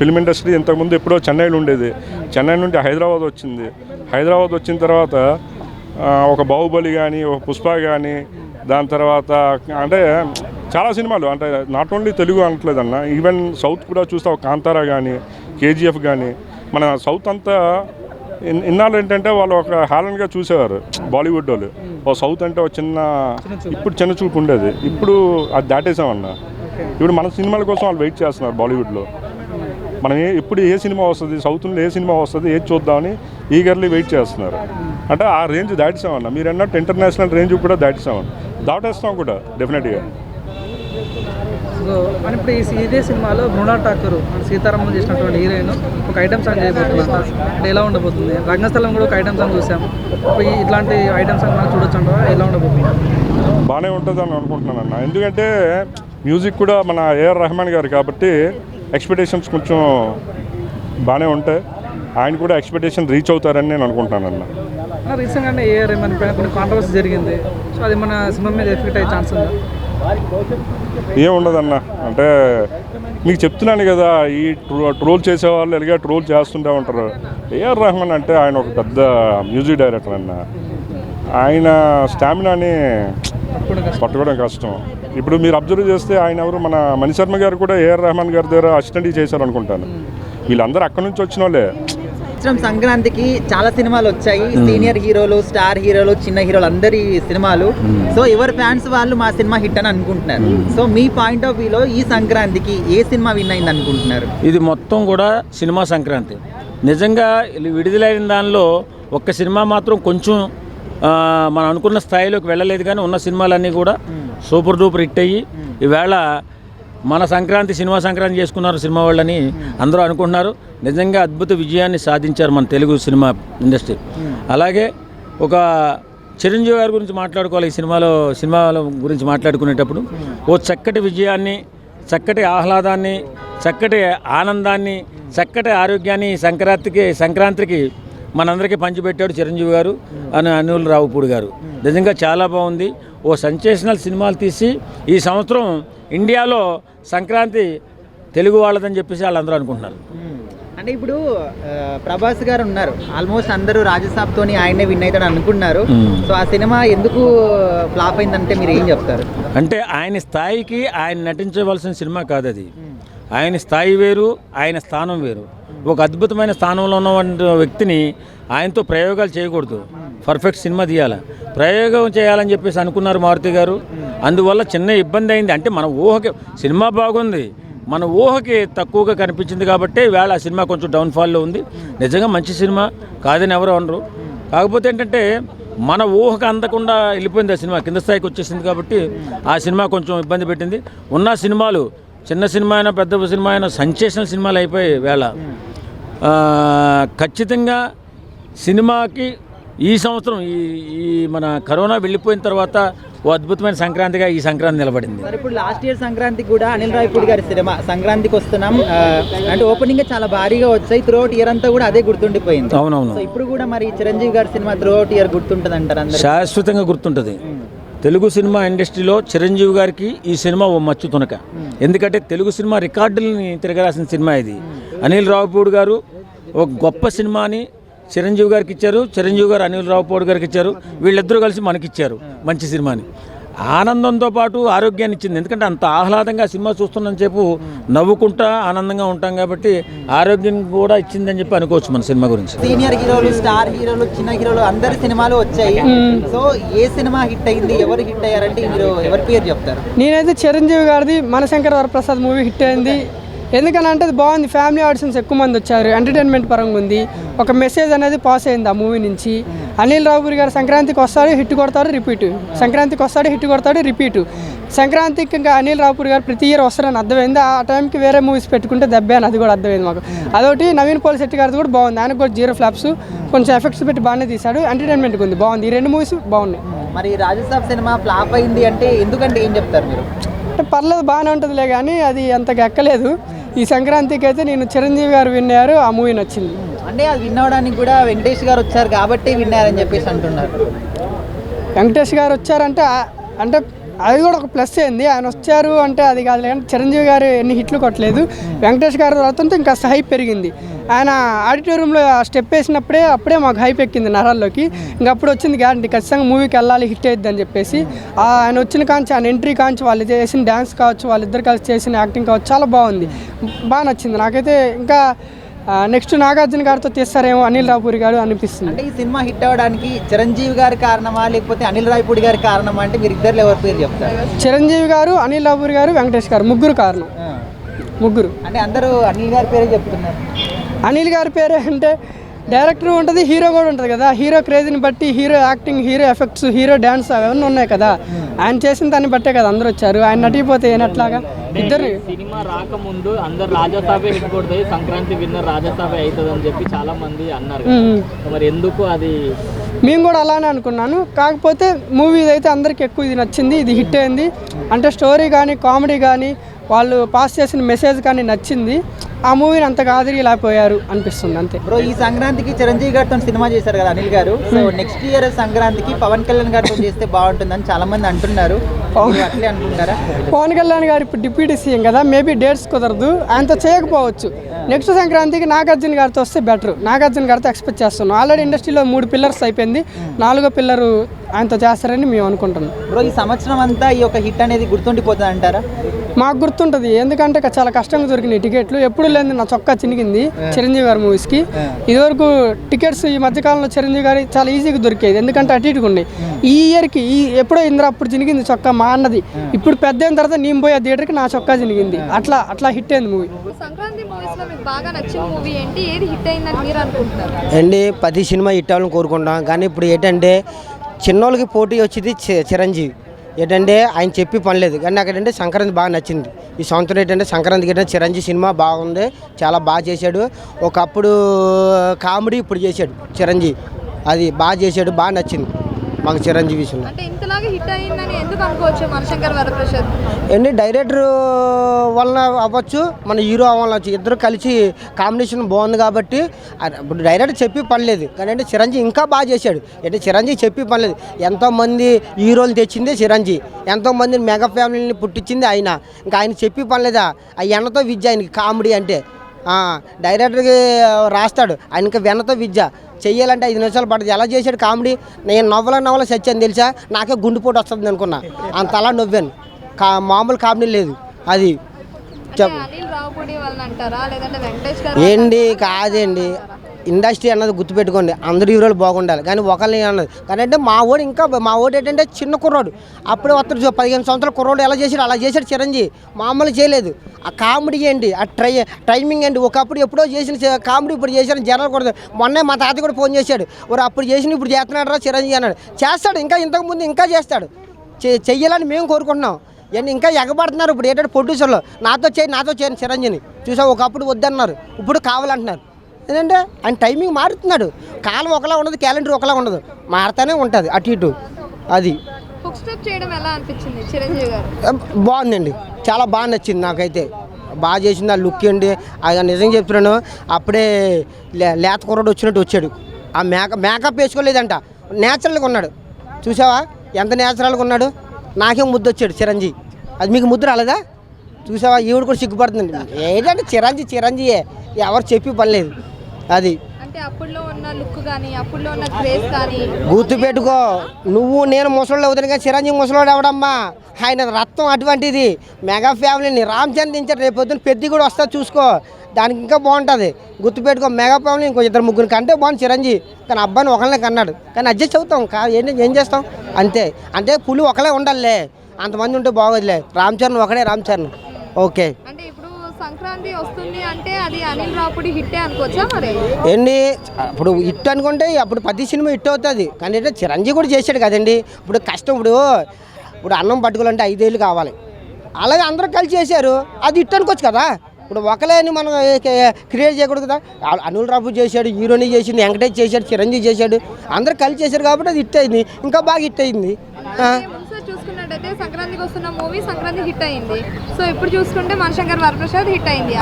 Film industry ఇంతకుముందు ఎప్పుడో చెన్నైలో ఉండేది. చెన్నై నుండి హైదరాబాద్ వచ్చింది. హైదరాబాద్ వచ్చిన తర్వాత ఒక బాహుబలి కానీ, ఒక పుష్ప కానీ, దాని తర్వాత అంటే చాలా సినిమాలు, అంటే నాట్ ఓన్లీ తెలుగు అనట్లేదన్న, ఈవెన్ సౌత్ కూడా చూస్తే ఒక కాంతారా కానీ, కేజీఎఫ్ కానీ, మన సౌత్ అంతా ఇన్నాళ్ళు ఏంటంటే వాళ్ళు ఒక హాలన్గా చూసేవారు బాలీవుడ్ వాళ్ళు. ఒక సౌత్ అంటే ఒక ఇప్పుడు చిన్న చూపు ఉండేది. ఇప్పుడు అది దాటేసామన్న. ఇప్పుడు మన సినిమాల కోసం వాళ్ళు వెయిట్ చేస్తున్నారు బాలీవుడ్లో. మనం ఇప్పుడు ఏ సినిమా వస్తుంది, సౌత్లో ఏ సినిమా వస్తుంది, ఏది చూద్దామని ఈగర్లీ వెయిట్ చేస్తున్నారు. అంటే ఆ రేంజ్ దాటిస్తామన్న. మీరు అన్నట్టు ఇంటర్నేషనల్ రేంజ్ కూడా దాటిస్తామన్న, దాటేస్తాం కూడా డెఫినెట్గా. సో అని ఇప్పుడు ఇదే సినిమాలో మృణాల్ ఠాకూర్ సీతారామన్ చేసినటువంటి హీరోయిన్ ఒక ఐటమ్ సాంగ్ చేయబోతున్నారు. అంటే ఎలా ఉండబోతుంది? రంగస్థలం కూడా ఒక ఐటమ్ సాంగ్ చూసాం. ఇట్లాంటి ఐటమ్ సాంగ్ మనం చూడొచ్చు అంటారా? ఎలా ఉండబోతుంది? బాగానే ఉంటుంది అని అనుకుంటున్నాను అన్న. ఎందుకంటే మ్యూజిక్ కూడా మన ఏఆర్ రెహమాన్ గారు కాబట్టి ఎక్స్పెక్టేషన్స్ కొంచెం బాగానే ఉంటాయి. ఆయన కూడా ఎక్స్పెక్టేషన్ రీచ్ అవుతారని నేను అనుకుంటున్నాను అన్న. రీసెంట్గానే ఏఆర్ రెహమాన్ పైన కొన్ని కాంట్రవర్సీ జరిగింది. సో అది మన సినిమా మీద ఎఫెక్ట్ అయ్యే ఛాన్స్ ఉందా? ఏముండదన్న. అంటే మీకు చెప్తున్నాను కదా, ఈ ట్రోల్ చేసేవాళ్ళు ఎలాగే ట్రోల్ చేస్తుంటే ఉంటారు. ఏఆర్ రెహమాన్ అంటే ఆయన ఒక పెద్ద మ్యూజిక్ డైరెక్టర్ అన్న. ఆయన స్టామినాని పట్టుకోవడం కష్టం. ఇప్పుడు మీరు అబ్జర్వ్ చేస్తే ఆయన ఎవరు, మన మణిశర్మ గారు కూడా ఏఆర్ రెహమాన్ గారి దగ్గర అసిస్టెంట్ చేశారు అనుకుంటాను. వీళ్ళందరూ అక్కడి నుంచి వచ్చిన వాళ్ళే. సంక్రాంతికి చాలా సినిమాలు వచ్చాయి. సీనియర్ హీరోలు, స్టార్ హీరోలు, చిన్న హీరోలు అందరి సినిమాలు. సో ఎవరి ఫ్యాన్స్ వాళ్ళు మా సినిమా హిట్ అని అనుకుంటున్నారు. సో మీ పాయింట్ ఆఫ్ వ్యూలో ఈ సంక్రాంతికి ఏ సినిమా విన్ అయింది అనుకుంటున్నారు? ఇది మొత్తం కూడా సినిమా సంక్రాంతి. నిజంగా విడుదలైన దానిలో ఒక్క సినిమా మాత్రం కొంచెం మనం అనుకున్న స్థాయిలోకి వెళ్ళలేదు, కానీ ఉన్న సినిమాలన్నీ కూడా సూపర్ డూపర్ హిట్ అయ్యి ఈవేళ మన సంక్రాంతి సినిమా సంక్రాంతి చేసుకున్నారు సినిమా వాళ్ళని అందరూ అనుకుంటున్నారు. నిజంగా అద్భుత విజయాన్ని సాధించారు మన తెలుగు సినిమా ఇండస్ట్రీ. అలాగే ఒక చిరంజీవి గారి గురించి మాట్లాడుకోవాలి. ఈ సినిమాల గురించి మాట్లాడుకునేటప్పుడు ఓ చక్కటి విజయాన్ని, చక్కటి ఆహ్లాదాన్ని, చక్కటి ఆనందాన్ని, చక్కటి ఆరోగ్యాన్ని సంక్రాంతికి మనందరికీ పంచిపెట్టాడు చిరంజీవి గారు అని అనిల్ రావుపూడి గారు. నిజంగా చాలా బాగుంది. ఓ సెన్సేషనల్ సినిమాలు తీసి ఈ సంవత్సరం ఇండియాలో సంక్రాంతి తెలుగు వాళ్ళదని చెప్పేసి వాళ్ళందరూ అనుకుంటున్నారు. అంటే ఇప్పుడు ప్రభాస్ గారు ఉన్నారు, ఆల్మోస్ట్ అందరూ రాజసాబ్తోని ఆయనే విన్ అవుతాడు అనుకున్నారు. సో ఆ సినిమా ఎందుకు ఫ్లాప్ అయిందంటే మీరు ఏం చెప్తారు? అంటే ఆయన స్థాయికి ఆయన నటించవలసిన సినిమా కాదు అది. ఆయన స్థాయి వేరు, ఆయన స్థానం వేరు. ఒక అద్భుతమైన స్థానంలో ఉన్నటువంటి వ్యక్తిని ఆయనతో ప్రయోగాలు చేయకూడదు. పర్ఫెక్ట్ సినిమా తీయాలి. ప్రయోగం చేయాలని చెప్పేసి అనుకున్నారు మారుతి గారు. అందువల్ల చిన్న ఇబ్బంది అయింది. అంటే మన ఊహకి సినిమా బాగుంది, మన ఊహకి తక్కువగా కనిపించింది కాబట్టి వేళ ఆ సినిమా కొంచెం డౌన్ఫాల్లో ఉంది. నిజంగా మంచి సినిమా కాదని ఎవరు అనరు. కాకపోతే ఏంటంటే మన ఊహకు అందకుండా వెళ్ళిపోయింది ఆ సినిమా, కింద స్థాయికి వచ్చేసింది కాబట్టి ఆ సినిమా కొంచెం ఇబ్బంది పెట్టింది. ఉన్న సినిమాలు చిన్న సినిమా అయినా పెద్ద సినిమా అయినా సెన్సేషనల్ సినిమాలు అయిపోయి వేళ ఖచ్చితంగా సినిమాకి ఈ సంవత్సరం ఈ మన కరోనా వెళ్ళిపోయిన తర్వాత ఓ అద్భుతమైన సంక్రాంతిగా ఈ సంక్రాంతి నిలబడింది. ఇప్పుడు లాస్ట్ ఇయర్ సంక్రాంతికి కూడా అనిల్ రావిపూడి గారి సినిమా సంక్రాంతికి వస్తున్నాం అంటే ఓపెనింగ్ చాలా భారీగా వచ్చాయి. త్రూఅవుట్ ఇయర్ అంతా కూడా అదే గుర్తుండిపోయింది. అవునవును. ఇప్పుడు కూడా మరి చిరంజీవి గారి సినిమా త్రూఅవుట్ ఇయర్ గుర్తుంటుంది అంటారు? శాశ్వతంగా గుర్తుంటుంది. తెలుగు సినిమా ఇండస్ట్రీలో చిరంజీవి గారికి ఈ సినిమా ఓ మచ్చు తునక. ఎందుకంటే తెలుగు సినిమా రికార్డులని తిరగరాసిన సినిమా ఇది. అనిల్ రావిపూడి గారు ఒక గొప్ప సినిమాని చిరంజీవి గారికి ఇచ్చారు, చిరంజీవి గారు అనిల్ రావిపూడి గారికి ఇచ్చారు. వీళ్ళిద్దరూ కలిసి మనకిచ్చారు మంచి సినిమాని. ఆనందంతో పాటు ఆరోగ్యాన్ని ఇచ్చింది. ఎందుకంటే అంత ఆహ్లాదంగా సినిమా చూస్తున్నంత సేపు నవ్వుకుంటా ఆనందంగా ఉంటాం కాబట్టి ఆరోగ్యం కూడా ఇచ్చిందని చెప్పి అనుకోవచ్చు మన సినిమా గురించి. సీనియర్ హీరోలు, స్టార్ హీరోలు, చిన్న హీరోలు అందరి సినిమాలు వచ్చాయి. సో ఏ సినిమా హిట్ అయింది, ఎవరు హిట్ అయ్యారంటే మీరు ఎవరి పేరు చెప్తారు? నేనైతే చిరంజీవి గారిది మనశంకర్ వరప్రసాద్ మూవీ హిట్ అయింది. ఎందుకని అంటే అది బాగుంది. ఫ్యామిలీ ఆడియన్స్ ఎక్కువ మంది వచ్చారు, ఎంటర్టైన్మెంట్ పరంగా ఉంది, ఒక మెసేజ్ అనేది పాస్ అయింది ఆ మూవీ నుంచి. అనిల్ రావుపూడి గారు సంక్రాంతికి వస్తాడు, హిట్ కొడతాడు, రిపీట్. సంక్రాంతికి వస్తాడు, హిట్ కొడతాడు, రిపీట్. సంక్రాంతికి ఇంకా అనిల్ రావుపూడి గారు ప్రతి ఇయర్ వస్తారని అర్థమైంది. ఆ టైంకి వేరే మూవీస్ పెట్టుకుంటే దెబ్బే అని అది కూడా అర్థమైంది మాకు. అదొకటి. నవీన్ పోలిశెట్టి గారిది కూడా బాగుంది. ఆయనకు కూడా 0 ఫ్లాప్స్, కొంచెం ఎఫెక్ట్స్ పెట్టి బాగానే తీశాడు, ఎంటర్టైన్మెంట్గా ఉంది, బాగుంది. ఈ 2 మూవీస్ బాగున్నాయి. మరి రాజసాబ్ సినిమా ఫ్లాప్ అయింది అంటే ఎందుకంటే ఏం చెప్తారు మీరు? అంటే పర్లేదు, బాగానే ఉంటుందిలే, కానీ అది అంతగా ఎక్కలేదు. ఈ సంక్రాంతికి అయితే నేను చిరంజీవి గారు విన్నారు, ఆ మూవీ నచ్చింది. అంటే అది విన్ అవ్వడానికి కూడా వెంకటేష్ గారు వచ్చారు కాబట్టి విన్నారని చెప్పేసి అంటున్నారు. వెంకటేష్ గారు వచ్చారంటే అంటే అది కూడా ఒక ప్లస్ అయింది. ఆయన వచ్చారు అంటే అది కాదు, కానీ చిరంజీవి గారు ఎన్ని హిట్లు కొట్టలేదు. వెంకటేష్ గారు తర్వాత ఇంకా హైప్ పెరిగింది. ఆయన ఆడిటోరియంలో స్టెప్ వేసినప్పుడే అప్పుడే మాకు హైప్ ఎక్కింది నరాల్లోకి. ఇంకా అప్పుడు వచ్చింది గ్యారంటీ ఖచ్చితంగా మూవీకి వెళ్ళాలి, హిట్ అయ్యిద్ది అని చెప్పేసి. ఆయన వచ్చిన కాంచి, ఆయన ఎంట్రీ కాంచి, వాళ్ళు చేసిన డ్యాన్స్ కావచ్చు, వాళ్ళిద్దరు కలిసి చేసిన యాక్టింగ్ కావచ్చు, చాలా బాగుంది, బాగా నచ్చింది నాకైతే. ఇంకా నెక్స్ట్ నాగార్జున గారితో తీస్తారేమో అనిల్ రావుపూడి గారు అనిపిస్తుంది. అంటే ఈ సినిమా హిట్ అవ్వడానికి చిరంజీవి గారి కారణమా లేకపోతే అనిల్ రావిపూడి గారి కారణమా అంటే మీరు ఇద్దరు ఎవరి పేరు చెప్తారు? చిరంజీవి గారు, అనిల్ రావుపూడి గారు, వెంకటేష్ గారు, ముగ్గురు కారణం. ముగ్గురు అంటే అందరూ అనిల్ గారి పేరే చెప్తున్నారు. అనిల్ గారి పేరే అంటే డైరెక్టర్ ఉంటుంది, హీరో కూడా ఉంటుంది కదా. హీరో క్రేజ్ని బట్టి hero acting, hero effects, hero dance అవన్నీ ఉన్నాయి కదా. ఆయన చేసిన దాన్ని బట్టే కదా అందరూ వచ్చారు. ఆయన నటిపోతే ఏనట్లాగా ఇద్దరు. సినిమా రాకముందు అందరు రాజాసాబే హిట్ కొడుతుంది, సంక్రాంతి విన్నర్ రాజాసాబే అవుతుంది అని చెప్పి చాలా మంది అన్నారు. మరి ఎందుకు అది? మేము కూడా అలానే అనుకున్నాను. కాకపోతే మూవీ అయితే అందరికి ఎక్కువ ఇది నచ్చింది, ఇది హిట్ అయింది. అంటే స్టోరీ కానీ, కామెడీ కానీ, వాళ్ళు పాస్ చేసిన మెసేజ్ కానీ నచ్చింది. ఆ మూవీని అంతగా ఆదరియలేకపోయారు అనిపిస్తుంది అంతే. బ్రో, ఈ సంక్రాంతికి చిరంజీవి గారితో సినిమా చేశారు కదా అనిల్ గారు. సో నెక్స్ట్ ఇయర్ సంక్రాంతికి పవన్ కళ్యాణ్ గారితో చేస్తే బాగుంటుందని చాలా మంది అంటున్నారు. అట్లే అనుకుంటారా? పవన్ కళ్యాణ్ గారు ఇప్పుడు డిప్యూటీ సీఎం కదా, మేబీ డేట్స్ కుదరదు, ఆయనతో చేయకపోవచ్చు. నెక్స్ట్ సంక్రాంతికి నాగార్జున గారితో వస్తే బెటర్. నాగార్జున గారితో ఎక్స్పెక్ట్ చేస్తున్నాం. ఆల్రెడీ ఇండస్ట్రీలో 3 పిల్లర్స్ అయిపోయింది, 4వ పిల్లరు ఆయనతో చేస్తారని మేము అనుకుంటున్నాం. బ్రో, ఈ సంవత్సరం అంతా ఈ యొక్క హిట్ అనేది గుర్తుండిపోతుంది అంటారా? మాకు గుర్తుంటుంది, ఎందుకంటే చాలా కష్టంగా దొరికినాయి టికెట్లు. ఎప్పుడు లేదు నా చొక్కా చినిగింది చిరంజీవి గారి మూవీస్కి. ఇదివరకు టికెట్స్ ఈ మధ్యకాలంలో చిరంజీవి గారి చాలా ఈజీగా దొరికేది, ఎందుకంటే అటు ఇటుగా ఉన్నాయి. ఈ ఇయర్కి ఎప్పుడో ఇంద్ర అప్పుడు చినిగింది చొక్కా మా అన్నది. ఇప్పుడు పెద్ద అయిన తర్వాత నేను పోయే థియేటర్కి నా చొక్కా చినిగింది. అట్లా హిట్ అయింది మూవీ. సంక్రాంతి మూవీస్లో మీకు బాగా నచ్చిన మూవీ ఏంటి? ఏది హిట్ అయిందని మీరు అనుకుంటున్నారు? అండి, ప్రతి సినిమా హిట్ అవ్వాలని కోరుకుంటాం. కానీ ఇప్పుడు ఏంటంటే చిన్నోళ్ళకి పోటీ వచ్చేది చిరంజీవి. ఏంటంటే ఆయన చెప్పి పని లేదు. కానీ నాకేంటంటే సంక్రాంతి బాగా నచ్చింది. ఈ సంవత్సరం ఏంటంటే సంక్రాంతికి ఏంటంటే చిరంజీవి సినిమా బాగుంది, చాలా బాగా చేశాడు. ఒకప్పుడు కామెడీ ఇప్పుడు చేశాడు చిరంజీవి, అది బాగా చేశాడు, బాగా నచ్చింది మాకు చిరంజీవి సినిమా. అంటే ఇంతలాగా హిట్ అయిందని ఎందుకు అనుకోవచ్చు మనశంకర్ వరప్రసాద్? ఏంటి డైరెక్టర్ వలన అవ్వచ్చు, మన హీరో అవ్వచ్చు, ఇద్దరు కలిసి కాంబినేషన్ బాగుంది కాబట్టి. ఇప్పుడు డైరెక్టర్ చెప్పి పనిలేదు, కానీ అంటే చిరంజీవి ఇంకా బాగా చేశాడు. అంటే చిరంజీవి చెప్పి పనిలేదు. ఎంతోమంది హీరోలు తెచ్చింది చిరంజీవి, ఎంతోమంది మెగా ఫ్యామిలీని పుట్టించింది ఆయన. ఇంకా ఆయన చెప్పి పనిలేదా? ఆ ఎన్నతో విద్య ఆయనకి కామెడీ అంటే. డైరెక్టర్కి రాస్తాడు, ఆయనకి వెన్నతో విద్య. చెయ్యాలంటే 5 నిమిషాలు పడుతుంది. ఎలా చేశాడు కామెడీ? నేను నవ్వల సచ్చాను తెలుసా, నాకే గుండెపోటు వస్తుంది అనుకున్నా, అంతలా నవ్వాను. మామూలు కామెడీ లేదు అది. అనిల్ రావుపూడి వాళ్ళని అంటారా లేదంటే వెంకటేష్ గారు? ఏంటి కాదండి, ఇండస్ట్రీ అన్నది గుర్తుపెట్టుకోండి, అందరు హీరోలు బాగుండాలి, కానీ ఒకళ్ళని అన్నది. కానీ అంటే మా ఓడు ఏంటంటే చిన్న కుర్రోడు, అప్పుడే వస్తారు 15 సంవత్సరాల కుర్రోడు ఎలా చేశాడు అలా చేశాడు చిరంజీవి, మామూలు చేయలేదు. ఆ కామెడీ ఏంటి, ఆ టైమింగ్ ఏంటి, ఒకప్పుడు ఎప్పుడో చేసిన కామెడీ ఇప్పుడు చేశారు జనాలు కూడా. మొన్నే మా తాత కూడా ఫోన్ చేశాడు, అప్పుడు చేసిన ఇప్పుడు చేస్తున్నాడు రా చిరంజీవి అన్నాడు. చేస్తాడు, ఇంకా ఇంతకుముందు ఇంకా చేస్తాడు, చెయ్యాలని మేము కోరుకుంటున్నాం. ఇవన్నీ ఇంకా ఎగబడుతున్నారు ఇప్పుడు ఏంటంటే ప్రొడ్యూసర్లు, నాతో చేయను చిరంజీవిని చూసా. ఒకప్పుడు వద్దన్నారు, ఇప్పుడు కావాలంటున్నారు. ఏంటంటే ఆయన టైమింగ్ మారుతున్నాడు. కాలం ఒకలా ఉండదు, క్యాలెండర్ ఒకలా ఉండదు, మారుతూనే ఉంటుంది అటు ఇటు. అది హుక్ స్టెప్ చేయడం ఎలా అనిపించింది చిరంజీవి గారు? బాగుందండి, చాలా బాగా నచ్చింది నాకైతే. బాగా చేసింది ఆ లుక్ అండి. అది నిజంగా చెప్తున్నాను, అప్పుడే లేత కుర్రాడు వచ్చినట్టు వచ్చాడు. ఆ మేకప్ వేసుకోలేదంట, న్యాచురల్గా ఉన్నాడు. చూసావా ఎంత న్యాచురల్గా ఉన్నాడు? నాకేం ముద్దు వచ్చాడు చిరంజీవి. అది మీకు ముద్దు రాలేదా? చూసావా, ఈవిడ కూడా సిగ్గుపడుతుంది. ఏంటంటే చిరంజీవి ఎవరు చెప్పి పని లేదు. అది అంటే అప్పుడులో ఉన్న లుక్ కానీ అప్పుడులో ఉన్న క్రేజ్ కానీ గుర్తుపెట్టుకో. నువ్వు నేను ముసలోడు అవుతాను కానీ చిరంజీవి ముసలోడు అవడమ్మా, ఆయన రక్తం అటువంటిది. మెగా ఫ్యామిలీని రామ్ చరణ్ దించారు, రేపు పొద్దున్న పెద్ద కూడా వస్తా చూసుకో, దానికి ఇంకా బాగుంటుంది. గుర్తుపెట్టుకో, మెగా ఫ్యామిలీ ఇంకో 2-3 కంటే బాగుంది చిరంజీవి. కానీ అబ్బాయిని ఒకళ్ళనే కన్నాడు, కానీ అడ్జస్ట్ అవుతాం. ఏం చేస్తాం అంతే. అంటే పులి ఒకలే ఉండాలిలే, అంతమంది ఉంటే బాగోదులే. రామ్ చరణ్ ఒకడే రామ్ చరణ్. ఓకే. అంటే ఇప్పుడు సంక్రాంతి వస్తుంది అంటే అది అనిల్ రావుపూడి హిట్టే అనుకోవచ్చా మరి? ఏంటి ఇప్పుడు హిట్ అనుకుంటే అప్పుడు 10 సినిమా హిట్ అవుతుంది. కానీ అంటే చిరంజీవి కూడా చేశాడు కదండి. ఇప్పుడు కష్టం, ఇప్పుడు అన్నం పట్టుకోవాలంటే 5 ఏళ్ళు కావాలి. అలాగే అందరూ కలిసి చేశారు, అది హిట్ అనుకోవచ్చు కదా. ఇప్పుడు ఒకలేని మనం క్రియేట్ చేయకూడదు కదా. అనిల్ రావుపూడి చేశాడు, హీరోని చేసింది, వెంకటేష్ చేశాడు, చిరంజీవి చేశాడు, అందరూ కలిసి చేశారు కాబట్టి అది హిట్ అయింది, ఇంకా బాగా హిట్ అయింది. చూసుకున్నట్టయితే సంక్రాంతికి వస్తున్న మూవీ సంక్రాంతి హిట్ అయింది. సో ఇప్పుడు చూసుకుంటే మనశంకర్ వరప్రసాద్ హిట్ అయింది,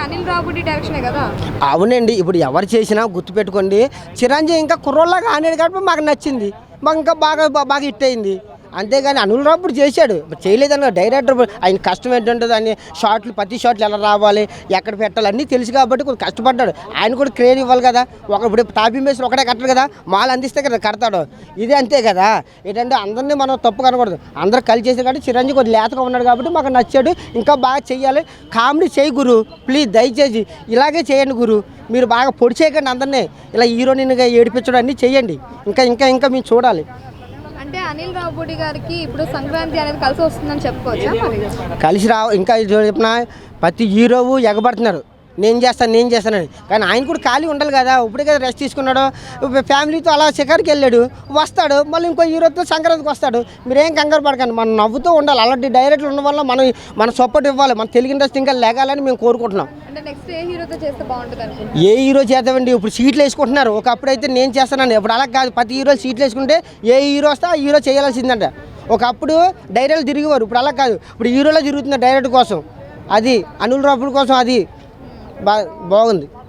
అనిల్ రావుపూడి డైరెక్షనే కదా. అవునండి, ఇప్పుడు ఎవరు చేసినా గుర్తుపెట్టుకోండి, చిరంజీవి ఇంకా కుర్రోళ్ళగా ఆడాడు కాబట్టి మాకు నచ్చింది, మాకు ఇంకా బాగా హిట్ అయింది. అంతేగాని అనిల్ రావుపూడి చేశాడు, చేయలేదన్న డైరెక్టర్ ఆయన కష్టం ఏంటంటే దాన్ని షార్ట్లు ప్రతి షాట్లు ఎలా రావాలి, ఎక్కడ పెట్టాలి అన్నీ తెలుసు కాబట్టి కొంచెం కష్టపడ్డాడు. ఆయన కూడా క్రేజ్ ఇవ్వాలి కదా. ఇప్పుడు టాపీ మేస్త్రి ఒకటే కట్టడు కదా, మాలు అందిస్తే కదా కడతాడు. ఇది అంతే కదా. ఏంటంటే అందరినీ మనం తప్పు కనకూడదు, అందరూ కలిసి చేసారు కాబట్టి చిరంజీవి కొద్ది లేతగా ఉన్నాడు కాబట్టి మాకు నచ్చాడు. ఇంకా బాగా చెయ్యాలి, కామెడీ చేయి గురు ప్లీజ్, దయచేసి ఇలాగే చేయండి గురు. మీరు బాగా పొడి చేయకండి అందరినీ, ఇలా హీరోయిన్గా ఏడిపించడం అన్నీ చేయండి. ఇంకా ఇంకా ఇంకా మేము చూడాలి. అంటే అనిల్ రావుపూడి గారికి ఇప్పుడు సంక్రాంతి అనేది కలిసి వస్తుందని చెప్పుకోవచ్చా మరి? కలిసి ఇంకా చెప్పిన ప్రతి హీరోవు ఎగబడుతున్నారు, నేను చేస్తానని. కానీ ఆయన కూడా ఖాళీ ఉండాలి కదా. ఇప్పుడే కదా రెస్ట్ తీసుకున్నాడు, ఫ్యామిలీతో అలా షికార్కి వెళ్ళాడు, వస్తాడు మళ్ళీ ఇంకో హీరోతో సంక్రాంతికి వస్తాడు. మీరేం కంగారు పడకండి, మనం నవ్వుతూ ఉండాలి. అలాంటి డైరెక్టర్లు ఉండడం వల్ల మన సపోర్ట్ ఇవ్వాలి, మన తెలుగు ఇండస్ట్రీ ఇంకా లేగాలని మేము కోరుకుంటున్నాం. అంటే నెక్స్ట్ ఏ హీరోతో చేస్తే బాగుంటుంది అనుకుంటున్నాను? ఏ హీరో చేద్దామండి, ఇప్పుడు సీట్లు వేసుకుంటున్నారు. ఒకప్పుడు అయితే నేను చేస్తానండి, ఇప్పుడు అలా కాదు. ప్రతి హీరో సీట్లు వేసుకుంటే ఏ హీరో వస్తే ఆ హీరో చేయాల్సిందంట. ఒకప్పుడు డైరెక్టర్లు తిరిగేవారు, ఇప్పుడు అలా కాదు. ఇప్పుడు హీరోలో తిరుగుతున్నారు డైరెక్టర్ కోసం. అది అనిల్ రావుపూడి కోసం, అది బాగుంది.